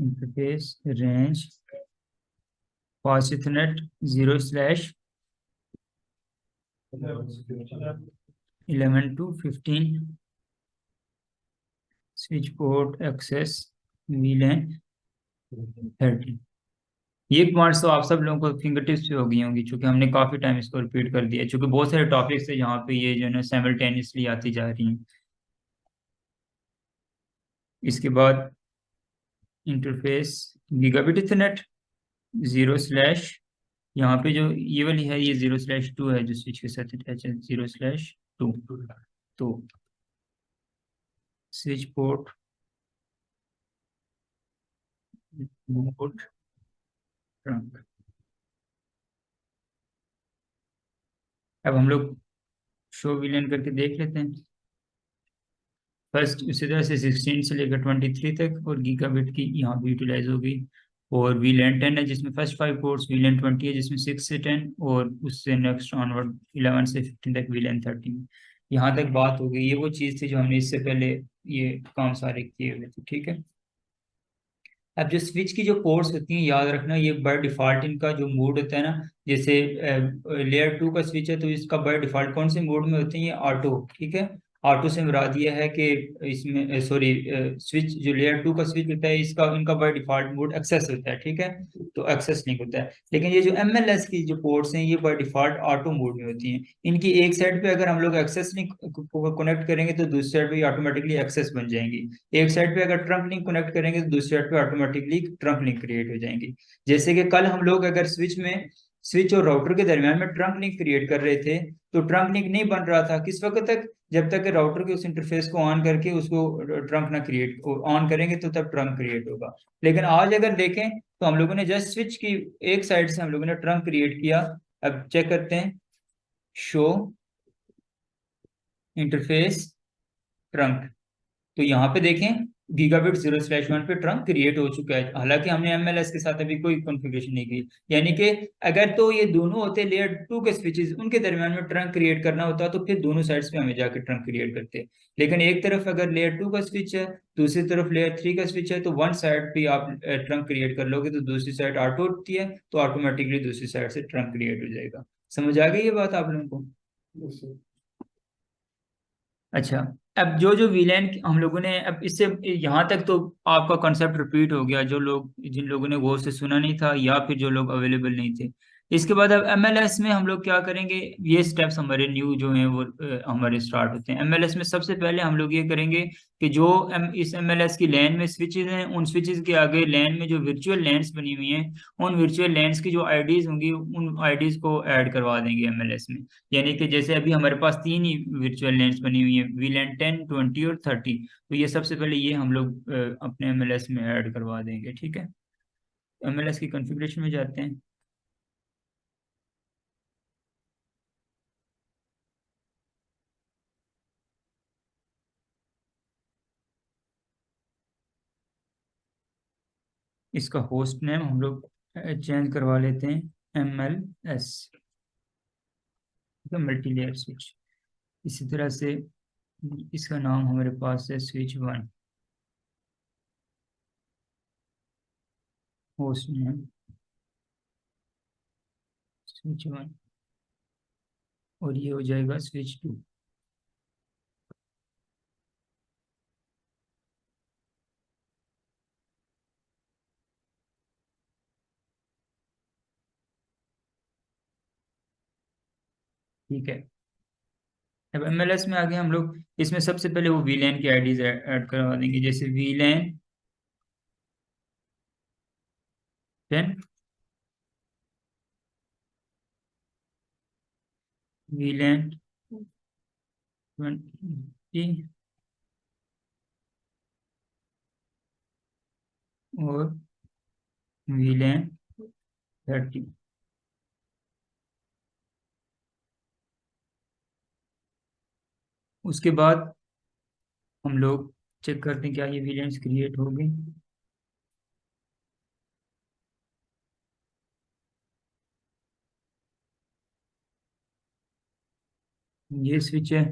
Interface range fast ethernet 0/11 to 15 switch port access VLAN 30। ये commands तो आप सब लोगों को फिंगर टिप्स पे हो गई होंगी, क्योंकि हमने काफी टाइम इसको रिपीट कर दिया, क्योंकि बहुत सारे टॉपिक्स है यहाँ पे ये जो है ना साइमल्टेनियसली आती जा रही हैं। इसके बाद इंटरफेस गीगाबिट इथरनेट 0/ यहाँ पे जो ये वाली है ये 0/2 है जो स्विच के साथ अटैच है, 0/2। तो स्विच पोर्ट पोर्ट ट्रंक। अब हम लोग शो विलियन करके देख लेते हैं। फर्स्ट उसी तरह से 16 से लेकर 23 तक और गीगाबिट की यहाँ भी यूटिलाइज होगी। और वीलैन 10 है जिसमें फर्स्ट 5 पोर्ट्स, वीलैन 20 है जिसमें 6 से 10, और उससे नेक्स्ट ऑनवर्ड 11 से 15 तक वीलैन 13। यहाँ तक बात हो गई। ये वो चीज़ थी जो हमने इससे पहले ये काम सारे किए हुए थे, ठीक है। अब जो स्विच की जो पोर्ट्स होती हैं, याद रखना ये बाय डिफॉल्ट इनका जो मोड होता है ना, जैसे लेयर 2 का स्विच है तो इसका बाय डिफॉल्ट कौन से मोड में होते हैं, ये ऑटो, ठीक है। ऑटो से मुराद ये है कि इसमें सॉरी स्विच जो लेयर 2 का स्विच होता है इसका इनका बाय डिफॉल्ट मोड एक्सेस होता है, ठीक है। तो एक्सेस नहीं होता है। लेकिन ये जो एमएलएस की जो पोर्ट्स हैं ये बाय डिफॉल्ट ऑटो मोड में होती हैं। इनकी एक साइड पे अगर हम लोग एक्सेस नहीं कनेक्ट करेंगे तो दूसरी साइड पे ऑटोमेटिकली एक्सेस बन जाएंगी। एक साइड पे अगर ट्रंक लिंक कनेक्ट करेंगे तो दूसरी साइड पे ऑटोमेटिकली ट्रंक लिंक क्रिएट हो जाएंगी। जैसे कि कल हम लोग अगर स्विच और राउटर के दरमियान में ट्रंक लिंक क्रिएट कर रहे थे तो ट्रंक लिंक नहीं बन रहा था किस वक्त तक, जब तक राउटर के उस इंटरफेस को ऑन करके उसको ट्रंक ना क्रिएट ऑन करेंगे तो तब ट्रंक क्रिएट होगा। लेकिन आज अगर देखें तो हम लोगों ने जस्ट स्विच की एक साइड से हम लोगों ने ट्रंक क्रिएट किया। अब चेक करते हैं, शो इंटरफेस ट्रंक। तो यहाँ पे देखें गीगाबिट 0/1 पे ट्रंक क्रिएट हो चुका है, हालांकि हमने एमएलएस के साथ अभी कोई कॉन्फ़िगरेशन नहीं की। यानी कि अगर तो ये दोनों होते लेयर 2 के स्विचेस, उनके दरमियान में ट्रंक क्रिएट करना होता तो फिर दोनों साइड्स पे हमें जाकर ट्रंक क्रिएट करते। लेकिन एक तरफ अगर लेयर 2 का स्विच है, दूसरी तरफ लेयर 3 का स्विच है, तो वन साइड पे आप ट्रंक क्रिएट कर लोगे तो दूसरी साइड ऑटो होती है तो ऑटोमेटिकली दूसरी साइड से ट्रंक क्रिएट हो जाएगा। समझ आ गई ये बात आप लोगों को? अच्छा। अब जो जो विलेन हम लोगों ने अब इससे यहाँ तक तो आपका कॉन्सेप्ट रिपीट हो गया, जो लोग जिन लोगों ने गौर से सुना नहीं था या फिर जो लोग अवेलेबल नहीं थे। इसके बाद अब एमएलएस में हम लोग क्या करेंगे, ये स्टेप्स हमारे न्यू जो हैं वो हमारे स्टार्ट होते हैं। एमएलएस में सबसे पहले हम लोग ये करेंगे कि जो इस एमएलएस की लैन में स्विचेज हैं उन स्विचेज के आगे लैन में जो वर्चुअल लैन्स बनी हुई हैं उन वर्चुअल लैन्स की जो आईडीज होंगी उन आईडीज को ऐड करवा देंगे एमएलएस में। यानी कि जैसे अभी हमारे पास 3 ही वर्चुअल लैंड्स बनी हुई है, वीलैन 10, 20 और 30। तो ये सबसे पहले ये हम लोग अपने एमएलएस में ऐड करवा देंगे, ठीक है। एमएलएस की कॉन्फ़िगरेशन में जाते हैं। इसका होस्ट नेम हम लोग चेंज करवा लेते हैं MLS, मल्टी लेयर स्विच। इसी तरह से इसका नाम हमारे पास है स्विच 1, होस्ट नेम स्विच 1, और ये हो जाएगा स्विच 2। ठीक है। अब एमएलएस में आगे हम लोग इसमें सबसे पहले वो वीलैन की आईडीज ऐड करवा देंगे, जैसे वीलैन 10, वीलैन 20 और वीलैन 30। उसके बाद हम लोग चेक करते हैं क्या ये वीलैंस क्रिएट हो गई। ये स्विच है